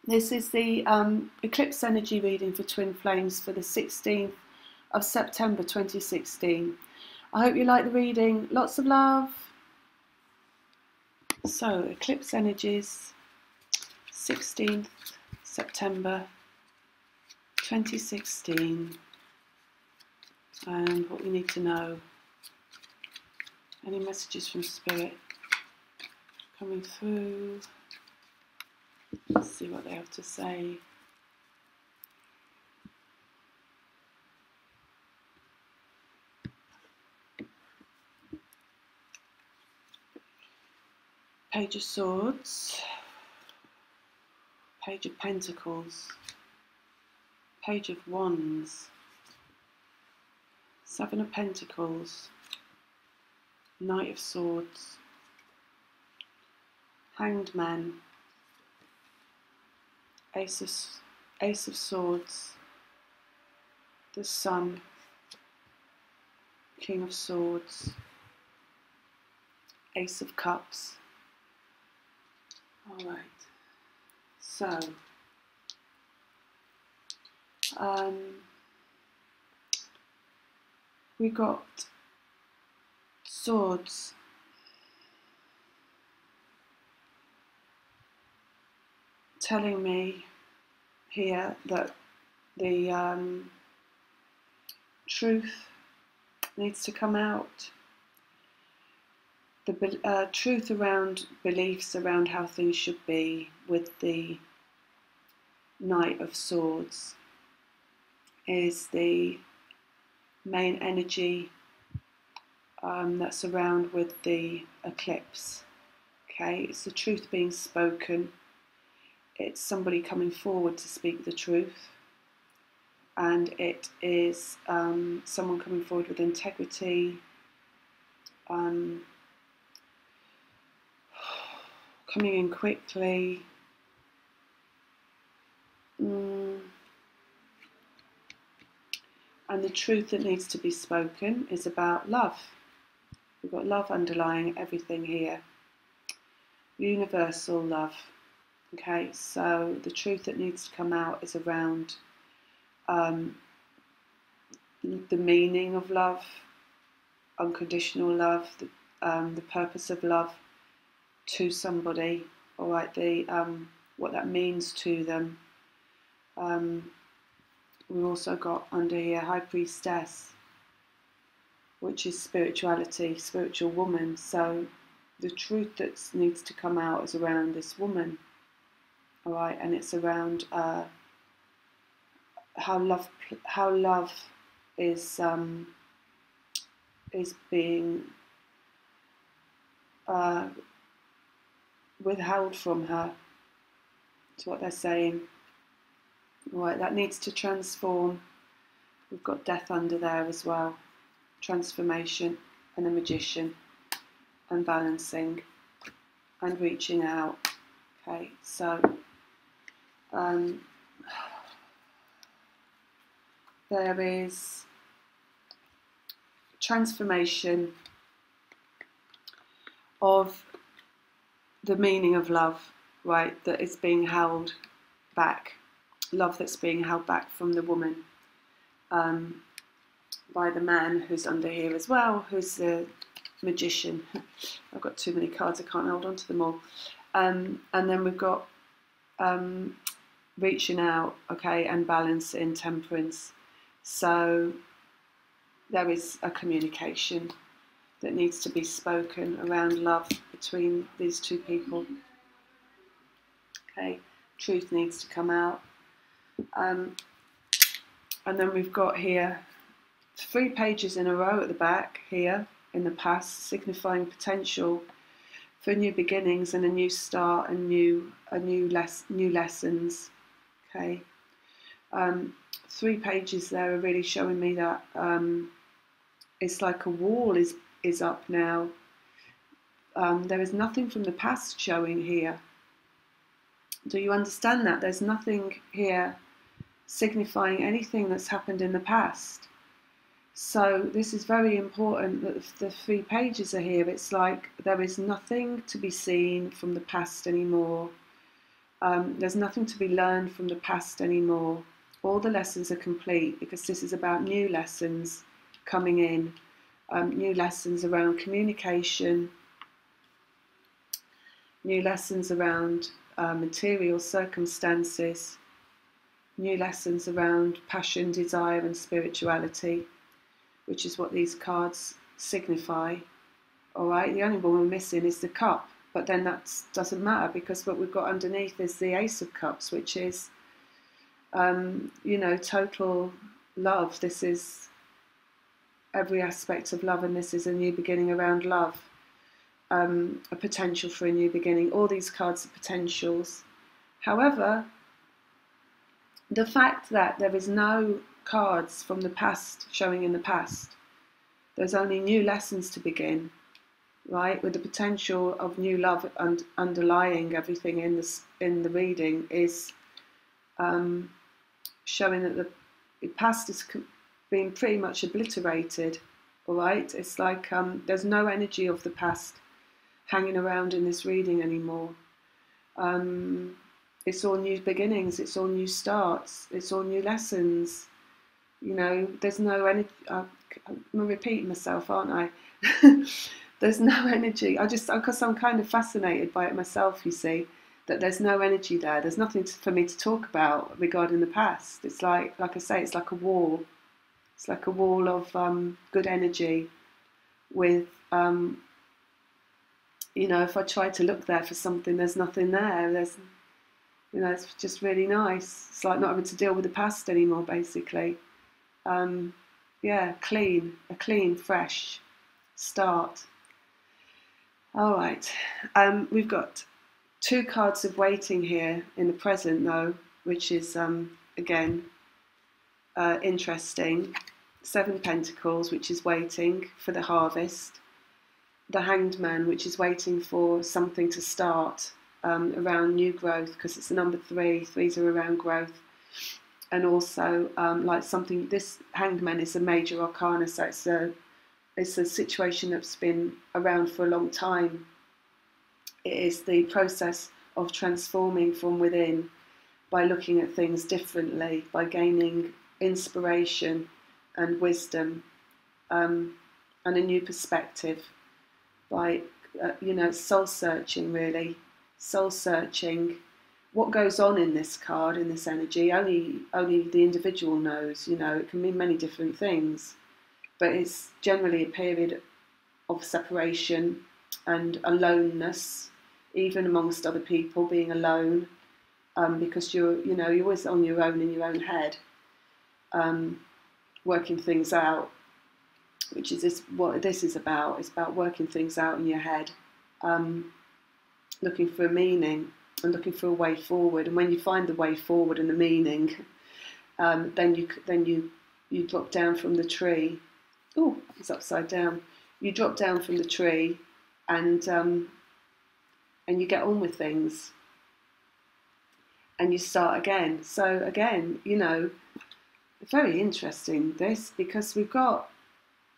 This is the eclipse energy reading for twin flames for the 16th of September 2016. I hope you like the reading. Lots of love. So, eclipse energies, 16th September 2016, and what we need to know. Any messages from Spirit coming through? Let's see what they have to say. Page of Swords, Page of Pentacles, Page of Wands, Seven of Pentacles, Knight of Swords, Hanged Man, Ace of Swords, the Sun, King of Swords, Ace of Cups. All right, so we got swords, telling me here that the truth needs to come out. The truth around beliefs around how things should be with the Knight of Swords is the main energy that's around with the eclipse. Okay, it's the truth being spoken. It's somebody coming forward to speak the truth, and it is someone coming forward with integrity, coming in quickly, and the truth that needs to be spoken is about love. We've got love underlying everything here. Universal love. Okay, so the truth that needs to come out is around the meaning of love, unconditional love, the purpose of love to somebody, all right, what that means to them. We've also got under here High Priestess, which is spirituality, spiritual woman. So the truth that needs to come out is around this woman, all right, and it's around how love is being withheld from her. That's what they're saying. Right, that needs to transform. We've got death under there as well. Transformation and the Magician and balancing and reaching out. Okay, so there is transformation of the meaning of love, right, that is being held back. Love that's being held back from the woman by the man who's under here as well, who's the Magician. I've got too many cards, I can't hold on to them all. And then we've got reaching out, okay, and balance in Temperance. So there is a communication that needs to be spoken around love between these two people. Okay, truth needs to come out. And then we've got here 3 pages in a row at the back here in the past, signifying potential for new beginnings and a new start and new lessons. Okay, 3 pages there are really showing me that it's like a wall is up now. There is nothing from the past showing here. Do you understand that? There's nothing here signifying anything that's happened in the past. So this is very important that the 3 pages are here. It's like there is nothing to be seen from the past anymore. There's nothing to be learned from the past anymore. All the lessons are complete, because this is about new lessons coming in, new lessons around communication, new lessons around material circumstances, new lessons around passion, desire and spirituality, which is what these cards signify. All right, the only one we're missing is the cup, but then that doesn't matter, because what we've got underneath is the Ace of Cups, which is, you know, total love. This is every aspect of love, and this is a new beginning around love, a potential for a new beginning. All these cards are potentials. However, the fact that there is no cards from the past showing in the past, there's only new lessons to begin, right? With the potential of new love and underlying everything in the reading is showing that the past is being pretty much obliterated. All right, it's like there's no energy of the past hanging around in this reading anymore. It's all new beginnings, it's all new starts, it's all new lessons. You know, there's no energy. I'm repeating myself, aren't I? There's no energy. Because I'm kind of fascinated by it myself, you see, that there's no energy there. There's nothing for me to talk about regarding the past. It's like I say, it's like a wall. It's like a wall of good energy with, you know, if I try to look there for something, there's nothing there. There's, you know, it's just really nice. It's like not having to deal with the past anymore, basically. Yeah, a clean, fresh start. All right, we've got 2 cards of waiting here in the present, though, which is, again, interesting. 7 Pentacles, which is waiting for the harvest. The Hanged Man, which is waiting for something to start around new growth, because it's the number 3. 3s are around growth. And also, like something, this Hanged Man is a major arcana, so it's a situation that's been around for a long time. It is the process of transforming from within by looking at things differently, by gaining inspiration and wisdom and a new perspective, by, you know, soul searching, really. Soul searching. What goes on in this card, in this energy, only the individual knows. You know, it can mean many different things, but it's generally a period of separation and aloneness, even amongst other people, being alone, because you're always on your own in your own head, working things out, which is what this is about. It's about working things out in your head, looking for a meaning and looking for a way forward. And when you find the way forward and the meaning, then you drop down from the tree. Oh, it's upside down. You drop down from the tree, and you get on with things, and you start again. So again, you know, very interesting this, because we've got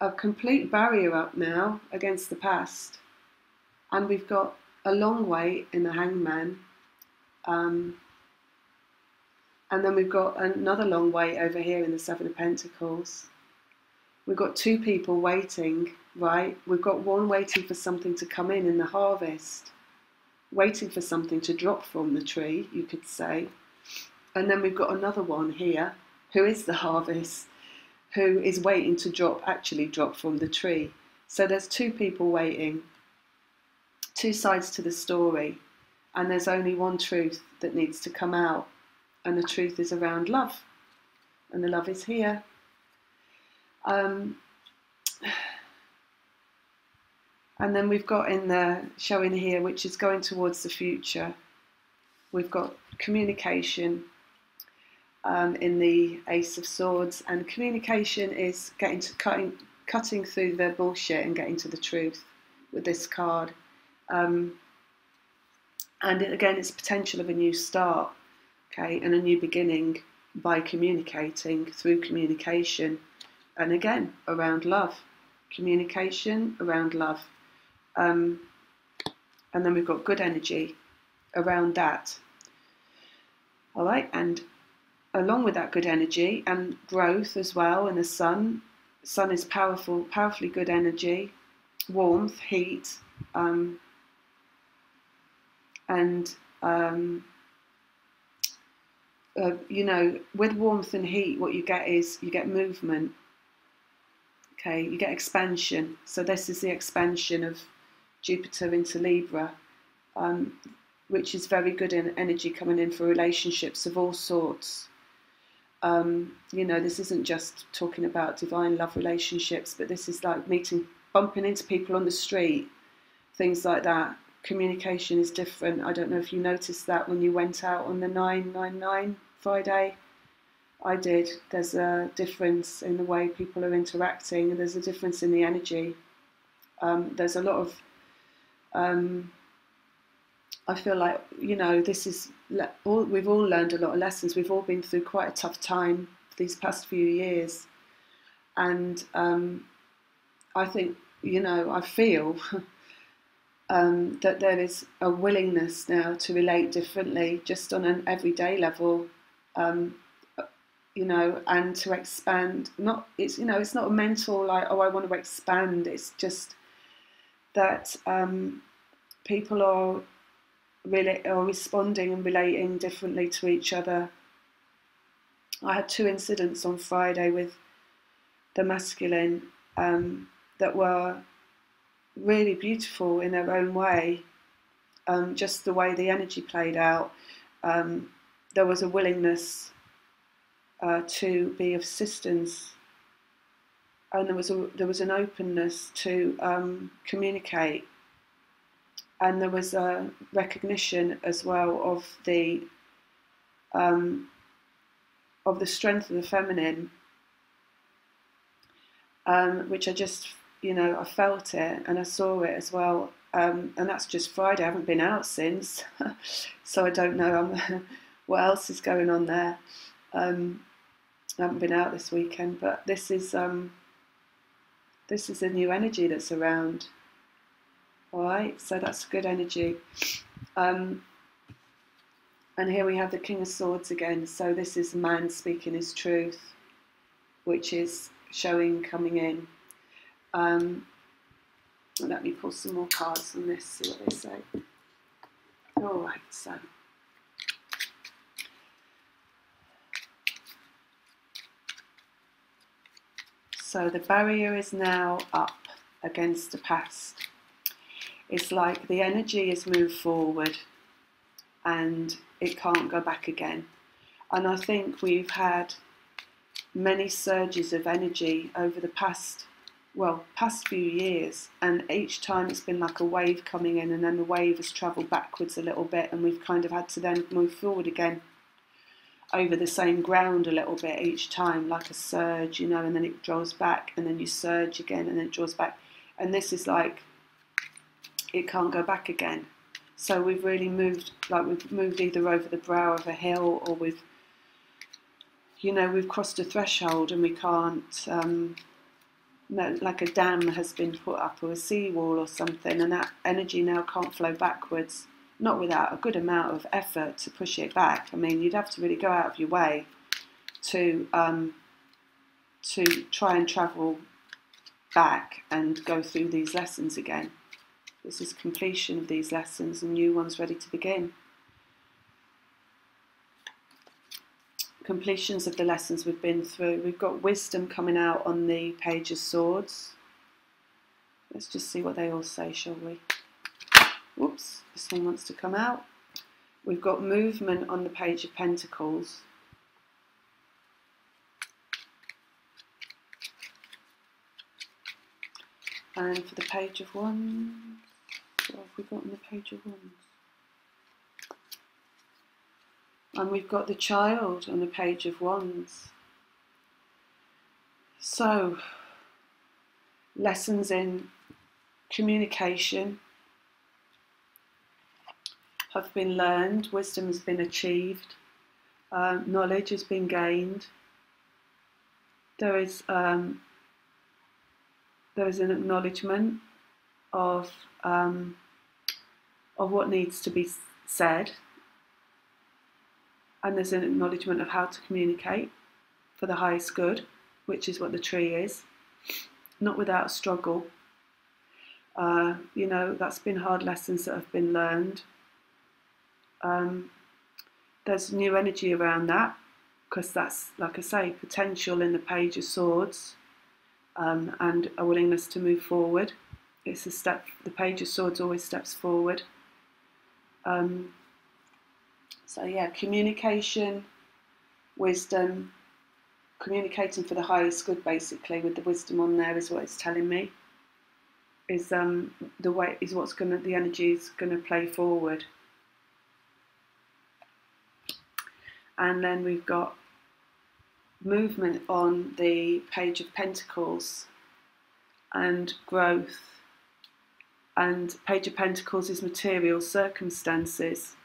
a complete barrier up now against the past, and we've got a long way in the Hangman, and then we've got another long way over here in the 7 of Pentacles. We've got 2 people waiting, right? We've got one waiting for something to come in the harvest, waiting for something to drop from the tree, you could say. And then we've got another one here, who is the harvest, who is waiting to actually drop from the tree. So there's 2 people waiting, 2 sides to the story, and there's only one truth that needs to come out, and the truth is around love, and the love is here. And then we've got in the showing here, which is going towards the future. We've got communication in the Ace of Swords, and communication is cutting through the bullshit and getting to the truth with this card. And again, it's potential of a new start, okay, and a new beginning by communicating, through communication. And again, around love, communication around love. And then we've got good energy around that. All right, and along with that good energy and growth as well, and the sun is powerfully good energy, warmth, heat, and you know, with warmth and heat, what you get is you get movement. Okay, you get expansion. So this is the expansion of Jupiter into Libra, which is very good in energy coming in for relationships of all sorts. You know, this isn't just talking about divine love relationships, but this is like bumping into people on the street, things like that. Communication is different. I don't know if you noticed that when you went out on the 999 Friday. I did. There's a difference in the way people are interacting, and there's a difference in the energy. There's a lot of, I feel like, you know, we've all learned a lot of lessons. We've all been through quite a tough time these past few years. And I think, you know, I feel that there is a willingness now to relate differently, just on an everyday level. You know, and to expand. It's not a mental like, oh, I want to expand. It's just that people are responding and relating differently to each other. I had 2 incidents on Friday with the masculine that were really beautiful in their own way. Just the way the energy played out. There was a willingness to be of assistance, and there was an openness to communicate, and there was a recognition as well of the strength of the feminine, which I just, you know, I felt it and I saw it as well, and that's just Friday. I haven't been out since, so I don't know what else is going on there. I haven't been out this weekend, but this is a new energy that's around. All right, so that's good energy. And here we have the King of Swords again. So this is man speaking his truth, which is coming in. Let me pull some more cards on this, see what they say. All right, So the barrier is now up against the past. It's like the energy has moved forward and it can't go back again. And I think we've had many surges of energy over the past few years, and each time it's been like a wave coming in, and then the wave has travelled backwards a little bit, and we've kind of had to then move forward again over the same ground a little bit each time, like a surge, you know, and then it draws back, and then you surge again, and then it draws back. And this is like, it can't go back again. So we've really moved either over the brow of a hill, or we've crossed a threshold, and we can't, like a dam has been put up, or a seawall or something, and that energy now can't flow backwards. Not without a good amount of effort to push it back. I mean, you'd have to really go out of your way to try and travel back and go through these lessons again. This is completion of these lessons, and new ones ready to begin. Completions of the lessons we've been through. We've got wisdom coming out on the Page of Swords. Let's just see what they all say, shall we? Whoops, this one wants to come out. We've got movement on the Page of Pentacles. And for the Page of Wands, what have we got on the Page of Wands? And we've got the Child on the Page of Wands. So, lessons in communication have been learned, wisdom has been achieved, knowledge has been gained. There is an acknowledgement of what needs to be said. and there's an acknowledgement of how to communicate for the highest good, which is what the tree is, not without struggle. You know, that's been hard lessons that have been learned. There's new energy around that, because that's, like I say, potential in the Page of Swords, and a willingness to move forward. It's a step, the Page of Swords always steps forward. So yeah, communication, wisdom, communicating for the highest good, basically, with the wisdom on there is what it's telling me. Is the way, is what's gonna, the energy is gonna play forward. And then we've got movement on the Page of Pentacles and growth. And Page of Pentacles is material circumstances.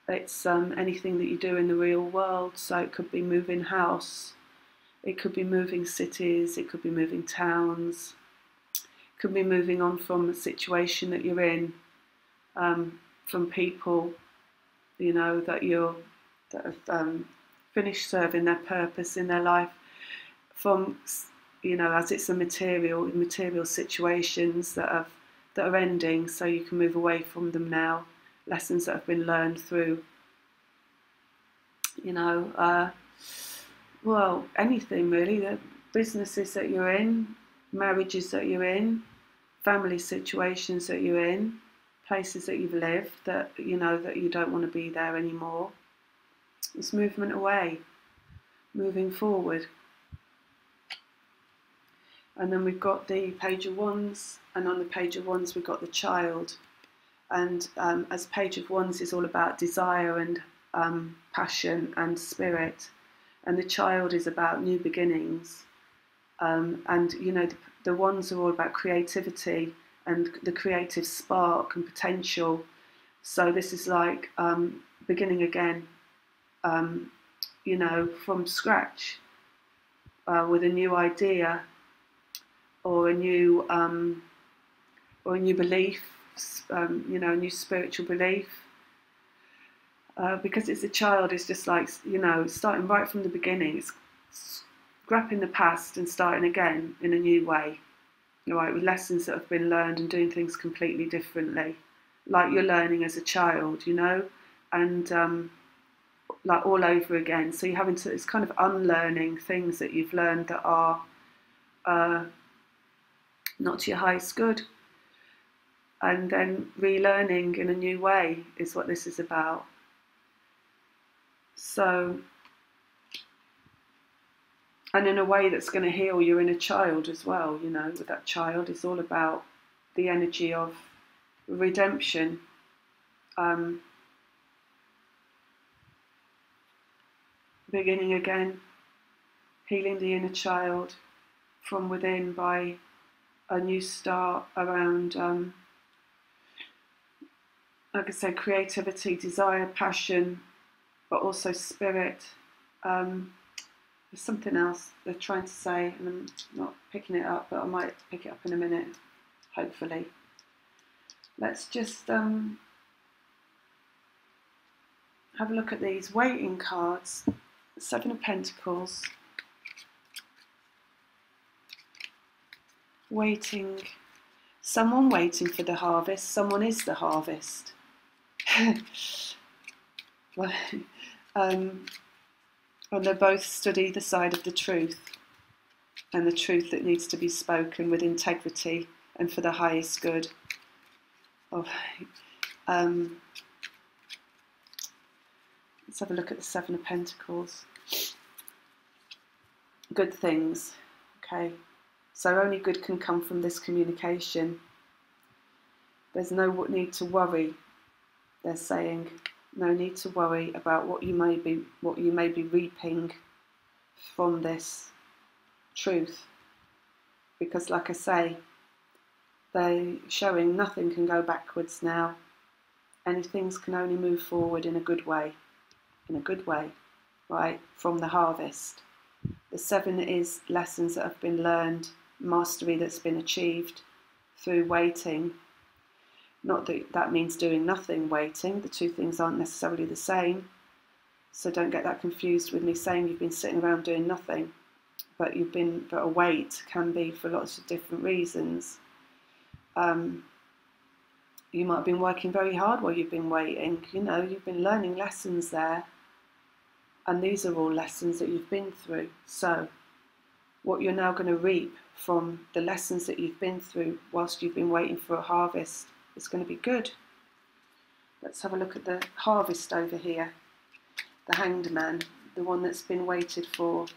It's anything that you do in the real world. So it could be moving house, it could be moving cities, it could be moving towns, it could be moving on from a situation that you're in, from people, you know, that have finished serving their purpose in their life, from, you know, as it's a material situations that are ending, so you can move away from them now. Lessons that have been learned through, you know, well, anything really, the businesses that you're in, marriages that you're in, family situations that you're in, places that you've lived that, you know, that you don't want to be there anymore. It's movement away, moving forward. And then we've got the Page of Wands, and on the Page of Wands we've got the Child. And as Page of Wands is all about desire and passion and spirit, and the Child is about new beginnings. And you know, the Wands are all about creativity and the creative spark and potential. So this is like beginning again, you know, from scratch, with a new idea or a new belief, you know, a new spiritual belief. Because it's a Child, it's just like, you know, starting right from the beginning. It's scrapping the past and starting again in a new way, right, with lessons that have been learned and doing things completely differently, like you're learning as a child, you know, and like all over again. So you're having to, it's kind of unlearning things that you've learned that are not to your highest good, and then relearning in a new way is what this is about. So, and in a way that's going to heal your inner child as well, you know, with that Child, it's all about the energy of redemption. Beginning again, healing the inner child from within by a new start around, like I said, creativity, desire, passion, but also spirit. There's something else they're trying to say, and I'm not picking it up, but I might pick it up in a minute, hopefully. Let's just have a look at these waiting cards. Seven of Pentacles. Waiting. Someone waiting for the harvest. Someone is the harvest. Well, and they both stood either side of the truth, and the truth that needs to be spoken with integrity and for the highest good. Oh, let's have a look at the Seven of Pentacles. Good things, okay. So only good can come from this communication. There's no need to worry, they're saying. No need to worry about what you may be reaping from this truth, because, like I say, they're showing nothing can go backwards now. Things can only move forward in a good way, right, from the harvest. The Seven is lessons that have been learned, mastery that's been achieved through waiting. Not that that means doing nothing, waiting. The two things aren't necessarily the same. So don't get that confused with me saying you've been sitting around doing nothing, but a wait can be for lots of different reasons. You might have been working very hard while you've been waiting. You know, you've been learning lessons there, and these are all lessons that you've been through. So what you're now going to reap from the lessons that you've been through whilst you've been waiting for a harvest is going to be good. Let's have a look at the harvest over here. The Hanged Man, the one that's been waited for.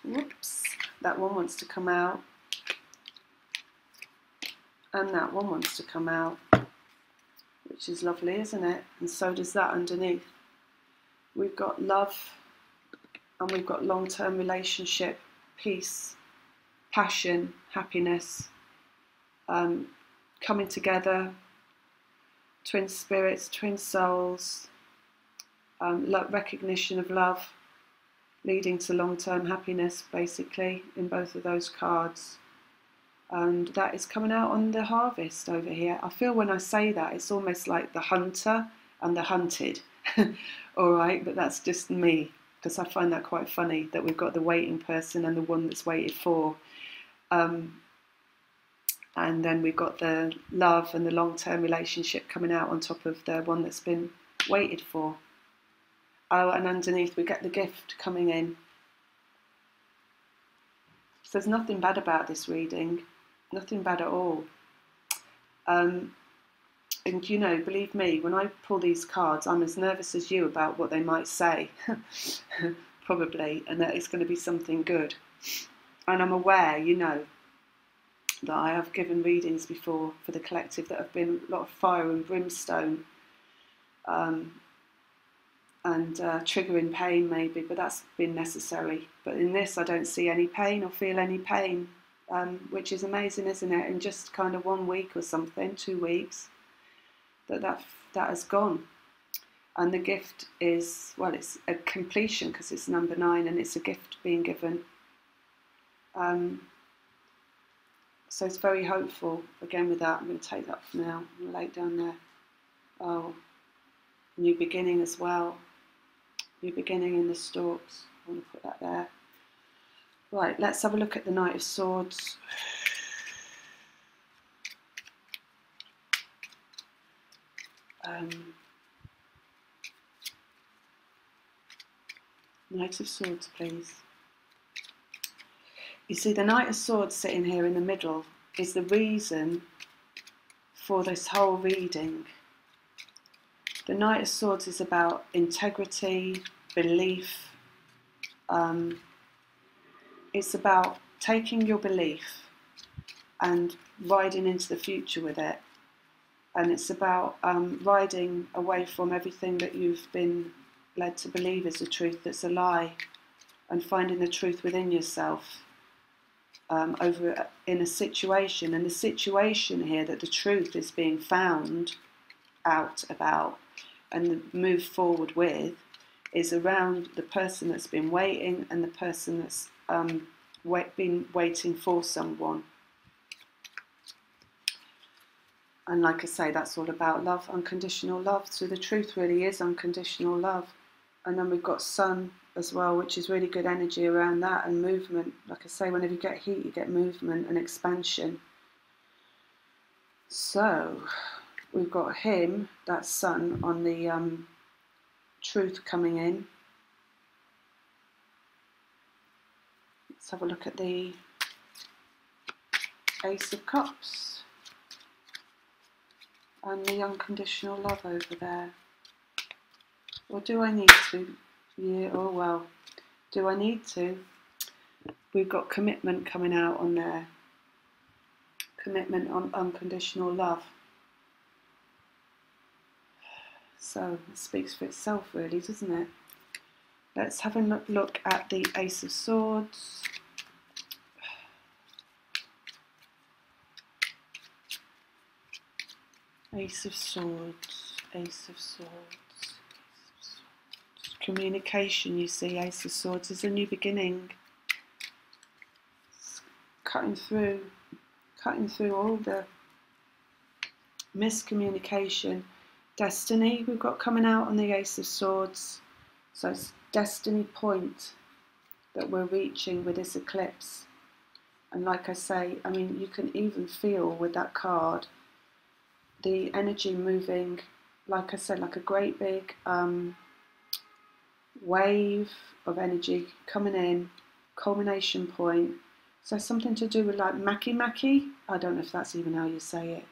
Whoops, that one wants to come out. And that one wants to come out, which is lovely, isn't it? And so does that underneath. We've got love, and we've got long-term relationship, peace, passion, happiness, coming together, twin spirits, twin souls, recognition of love, leading to long-term happiness, basically, in both of those cards. And that is coming out on the harvest over here. I feel when I say that, it's almost like the hunter and the hunted. All right, but that's just me, because I find that quite funny that we've got the waiting person and the one that's waited for. And then we've got the love and the long-term relationship coming out on top of the one that's been waited for. Oh, and underneath we get the gift coming in. So there's nothing bad about this reading. Nothing bad at all. And you know, believe me, when I pull these cards, I'm as nervous as you about what they might say, probably, and that it's going to be something good. And I'm aware, you know, that I have given readings before for the collective that have been a lot of fire and brimstone, and triggering pain maybe, but that's been necessary. But in this, I don't see any pain or feel any pain. Which is amazing, isn't it? In just kind of 1 week or something, 2 weeks, that has gone. And the gift is, well, it's a completion because it's number 9 and it's a gift being given. So it's very hopeful. Again with that, I'm going to take that for now. I'm going to lay it down there. Oh, new beginning as well. New beginning in the stalks. I want to put that there. Right, let's have a look at the Knight of Swords. Knight of Swords, please. You see, the Knight of Swords sitting here in the middle is the reason for this whole reading. The Knight of Swords is about integrity, belief. It's about taking your belief and riding into the future with it. And it's about riding away from everything that you've been led to believe is a truth that's a lie, and finding the truth within yourself over in a situation. And the situation here that the truth is being found out about and move forward with is around the person that's been waiting and the person that's been waiting for someone. And like I say, that's all about love, unconditional love. So the truth really is unconditional love. And then we've got Sun as well, which is really good energy around that, and movement. Like I say, whenever you get heat, you get movement and expansion. So we've got him, that Sun, on the truth coming in. Let's have a look at the Ace of Cups and the unconditional love over there. Or do I need to? Yeah, oh well. Do I need to? We've got commitment coming out on there. Commitment on unconditional love. So it speaks for itself really, doesn't it? Let's have a look at the Ace of Swords. Ace of Swords, Ace of Swords, Ace of Swords. Communication, you see, Ace of Swords is a new beginning. It's cutting through all the miscommunication, Destiny we've got coming out on the Ace of Swords. So it's destiny point that we're reaching with this eclipse. And like I say, I mean, you can even feel with that card the energy moving, like I said, like a great big wave of energy coming in, culmination point. So something to do with like Maki, I don't know if that's even how you say it,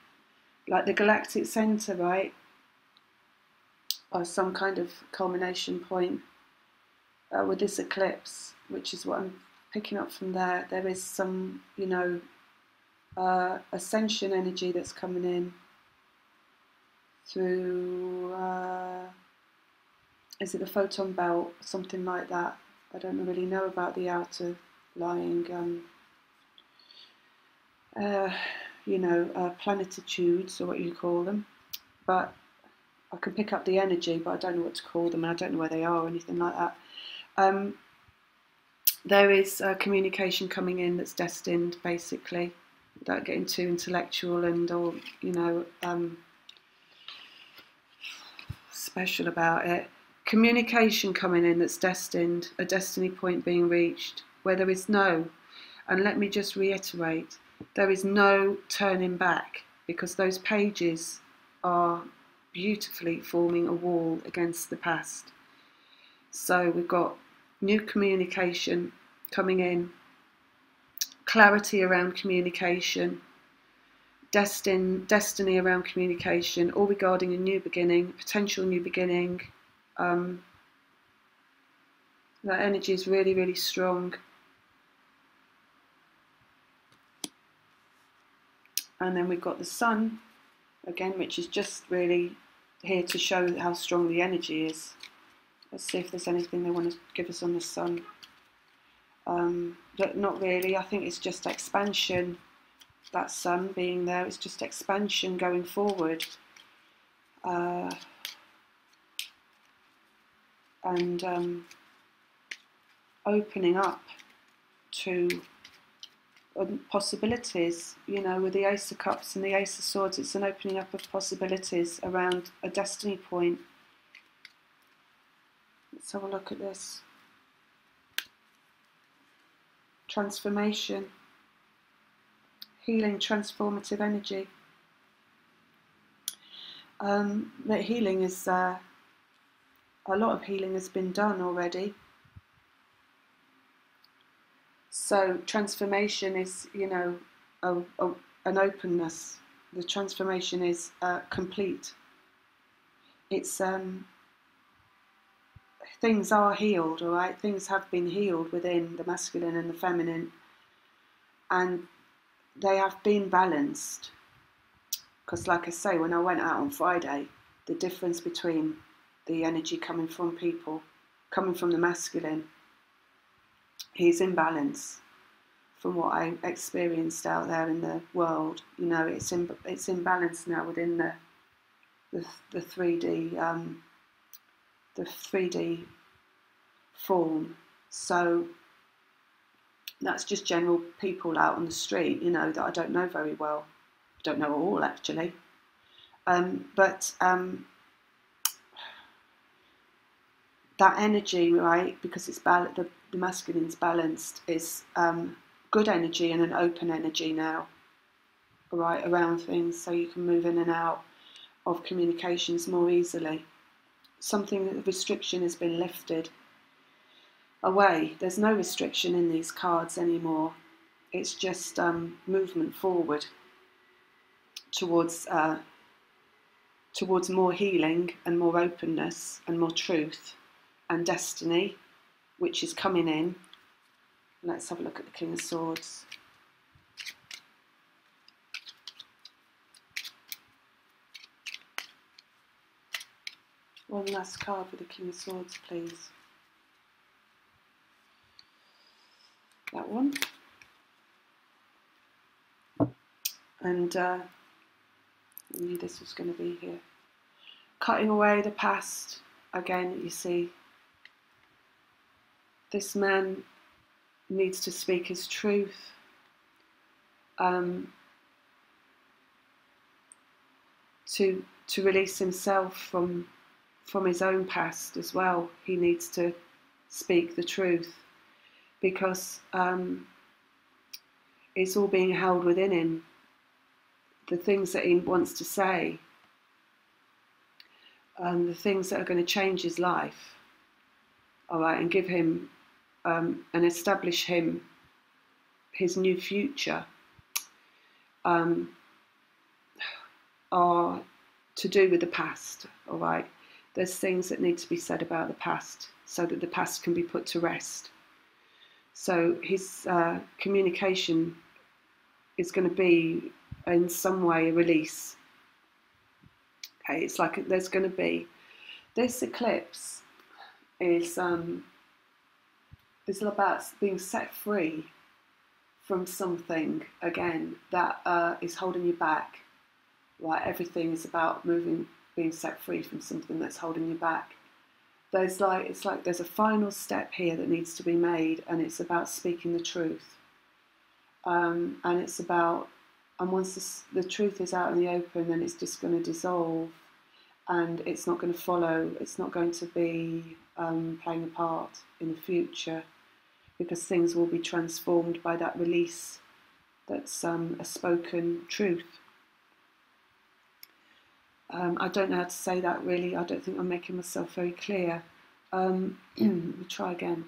like the galactic center, right? Or some kind of culmination point with this eclipse, which is what I'm picking up from there. There is some, you know, ascension energy that's coming in through, is it the photon belt, something like that. I don't really know about the outer lying, you know, planetitudes, or what you call them, but I can pick up the energy, but I don't know what to call them, and I don't know where they are or anything like that. There is communication coming in that's destined, basically, without getting too intellectual and, or, you know, special about it. Communication coming in that's destined, a destiny point being reached, where there is no, and let me just reiterate, there is no turning back, because those pages are beautifully forming a wall against the past. So we've got new communication coming in, clarity around communication, destiny around communication, all regarding a new beginning, potential new beginning. That energy is really, really strong. And then we've got the sun, again, which is just really here to show how strong the energy is. Let's see if there's anything they want to give us on the sun. But not really. I think it's just expansion. That sun being there, it's just expansion going forward. And opening up to possibilities, you know, with the Ace of Cups and the Ace of Swords, it's an opening up of possibilities around a destiny point. Let's have a look at this. Transformation, healing, transformative energy. That healing is, a lot of healing has been done already. So transformation is, you know, an openness. The transformation is complete. It's things are healed, all right? Things have been healed within the masculine and the feminine, and they have been balanced. Because like I say, when I went out on Friday, the difference between the energy coming from people, coming from the masculine, he's in balance from what I experienced out there in the world. You know, it's in balance now within the 3D the 3D form. So that's just general people out on the street, you know, that I don't know very well. I don't know at all, actually. That energy, right, because it's the masculine's balanced, is good energy and an open energy now, right, around things, so you can move in and out of communications more easily. Something that the restriction has been lifted away. There's no restriction in these cards anymore. It's just movement forward towards more healing and more openness and more truth and destiny, which is coming in. Let's have a look at the King of Swords. One last card for the King of Swords, please. That one. And I knew this was going to be here. Cutting away the past. Again, you see, this man needs to speak his truth. To to release himself from his own past as well. He needs to speak the truth, because it's all being held within him. The things that he wants to say, the things that are going to change his life, all right, and give him and establish him his new future, are to do with the past, all right. There's things that need to be said about the past so that the past can be put to rest. So his communication is going to be in some way a release. Okay, it's like there's going to be this eclipse is about being set free from something again that is holding you back. Right, everything is about being set free from something that's holding you back. It's like there's a final step here that needs to be made, and it's about speaking the truth. And it's about, and once the truth is out in the open, then it's just going to dissolve, and it's not going to follow. It's not going to be playing a part in the future, because things will be transformed by that release. That's a spoken truth. I don't know how to say that really. I don't think I'm making myself very clear. Let me try again.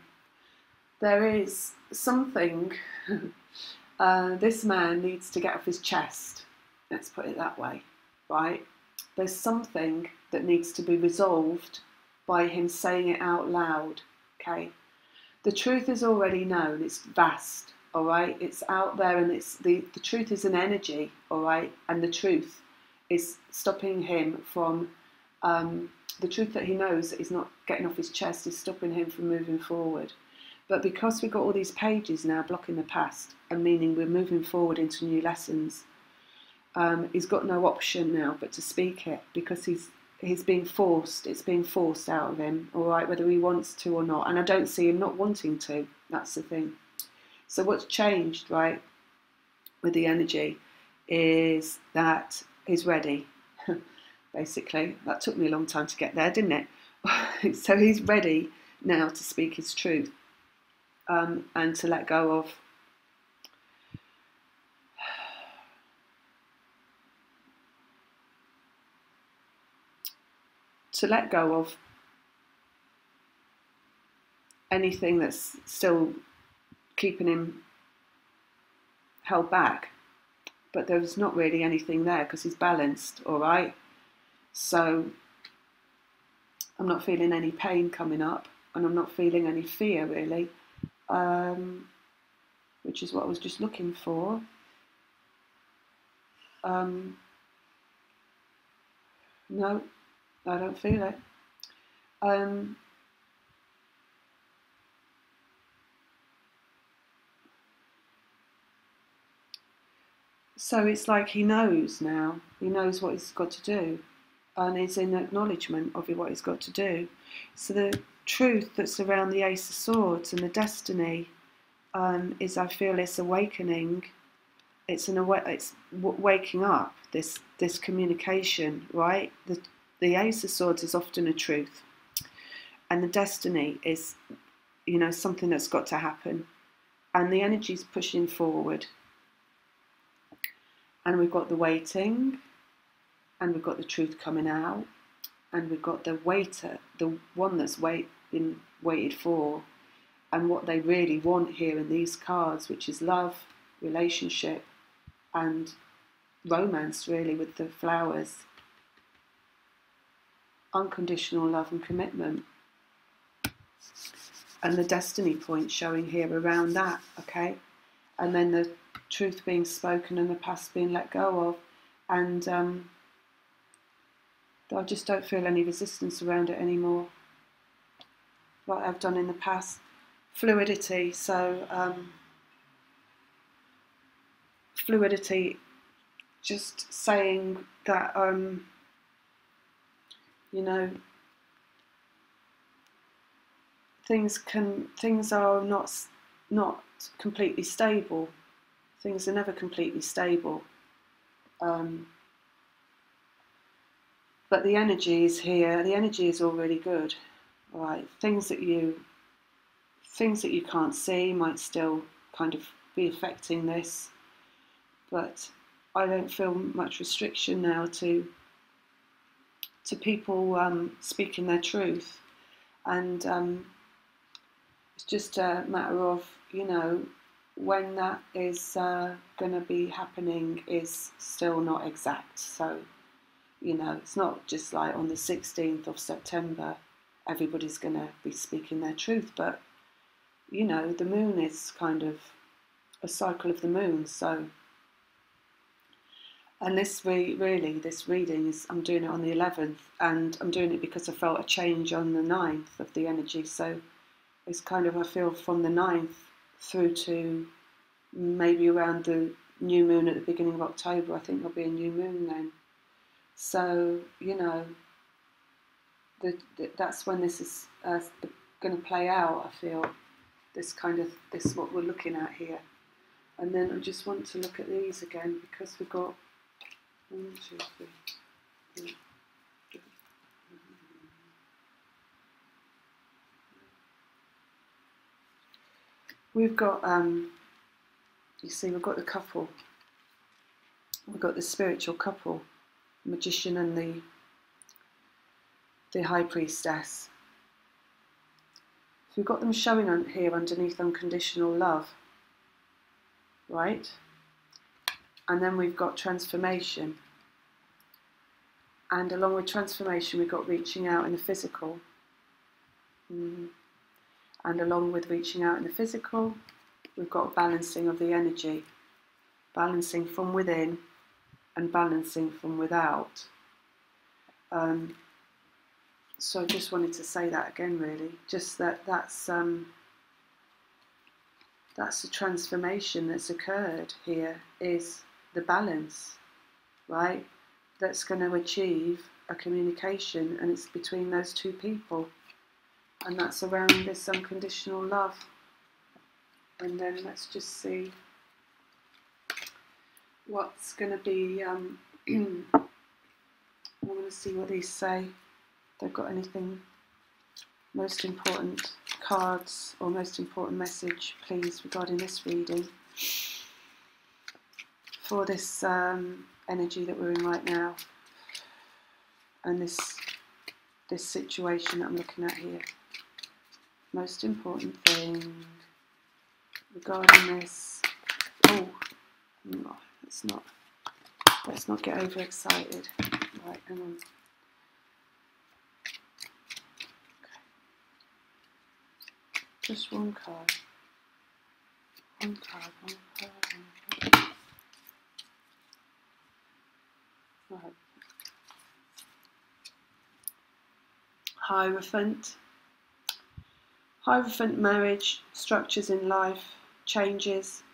There is something this man needs to get off his chest. Let's put it that way, right? There's something that needs to be resolved by him saying it out loud, okay? The truth is already known. It's vast, all right? It's out there, and it's the truth is an energy, all right? And the truth is stopping him from, the truth that he knows that he's not getting off his chest is stopping him from moving forward. But because we've got all these pages now blocking the past, and meaning we're moving forward into new lessons, he's got no option now but to speak it, because he's being forced. It's being forced out of him, all right, whether he wants to or not. And I don't see him not wanting to. That's the thing. So what's changed, right, with the energy is that he's ready. Basically, that took me a long time to get there, didn't it? So he's ready now to speak his truth, and to let go of anything that's still keeping him held back. But there's not really anything there, because he's balanced, all right? So I'm not feeling any pain coming up, and I'm not feeling any fear, really, which is what I was just looking for. No, I don't feel it. So it's like he knows now. He knows what he's got to do, and he's in acknowledgement of what he's got to do. So the truth that's around the Ace of Swords and the destiny is, I feel, it's awakening. It's waking up. This communication, right? The Ace of Swords is often a truth, and the destiny is, something that's got to happen, and the energy's pushing forward. And we've got the waiting, and we've got the truth coming out, and we've got the waiter, the one that's been waited for, and what they really want here in these cards, which is love, relationship, and romance, really, with the flowers. Unconditional love and commitment. And the destiny point showing here around that, okay? And then the truth being spoken and the past being let go of, and I just don't feel any resistance around it anymore, like I've done in the past. Fluidity. So fluidity, just saying that things are not completely stable. Things are never completely stable. But the energy is here. The energy is all really good. All right, things that you can't see might still kind of be affecting this, but I don't feel much restriction now to people speaking their truth, and it's just a matter of, you know, when that is going to be happening is still not exact. So, you know, it's not just like on the 16th of September everybody's going to be speaking their truth, but, you know, the moon is kind of a cycle of the moon. So, and this this reading is, I'm doing it on the 11th, and I'm doing it because I felt a change on the 9th of the energy. So it's kind of, I feel from the 9th through to maybe around the new moon at the beginning of October. I think there'll be a new moon then. So, you know, that's when this is going to play out, I feel. This is what we're looking at here. And then I just want to look at these again, because we've got 1, 2, 3, 4. We've got, you see, we've got the couple. We've got the spiritual couple, the magician and the high priestess. So we've got them showing on here underneath unconditional love, right? And then we've got transformation. And along with transformation, we've got reaching out in the physical. And along with reaching out in the physical, we've got a balancing of the energy. Balancing from within and balancing from without. So I just wanted to say that again, really. Just that's the transformation that's occurred here, is the balance, right? That's going to achieve a communication, and it's between those two people, and that's around this unconditional love. And then let's just see what's going to be. I want to see what these say. They've got anything, most important cards or most important message, please, regarding this reading for this energy that we're in right now, and this situation that I'm looking at here. Most important thing regarding this. Oh, no, it's not. Let's not get overexcited. Right, hang on. Just one card. One card, one card, one card. Right. Hierophant. Hierophant, marriage, structures in life, changes.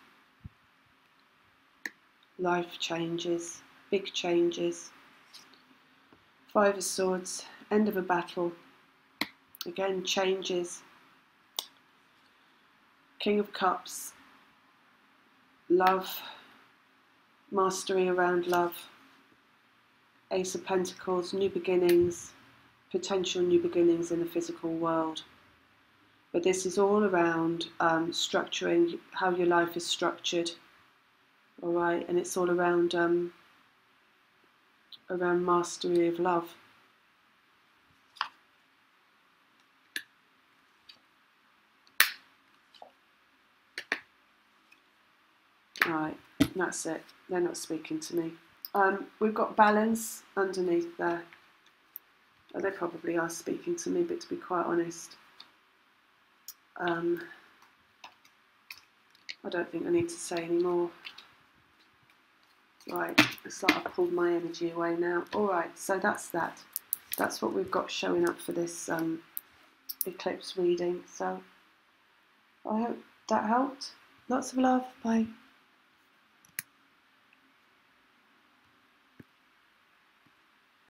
Life changes, big changes. 5 of Swords, end of a battle. Again, changes. King of Cups, love, mastery around love. Ace of Pentacles, new beginnings, potential new beginnings in the physical world. But this is all around structuring how your life is structured, all right, and it's all around mastery of love. Right, that's it. They're not speaking to me. We've got balance underneath there. Oh, they probably are speaking to me, but to be quite honest, I don't think I need to say any more. Right, it's like I've pulled my energy away now. Alright, so that's that. That's what we've got showing up for this eclipse reading. So I hope that helped. Lots of love. Bye.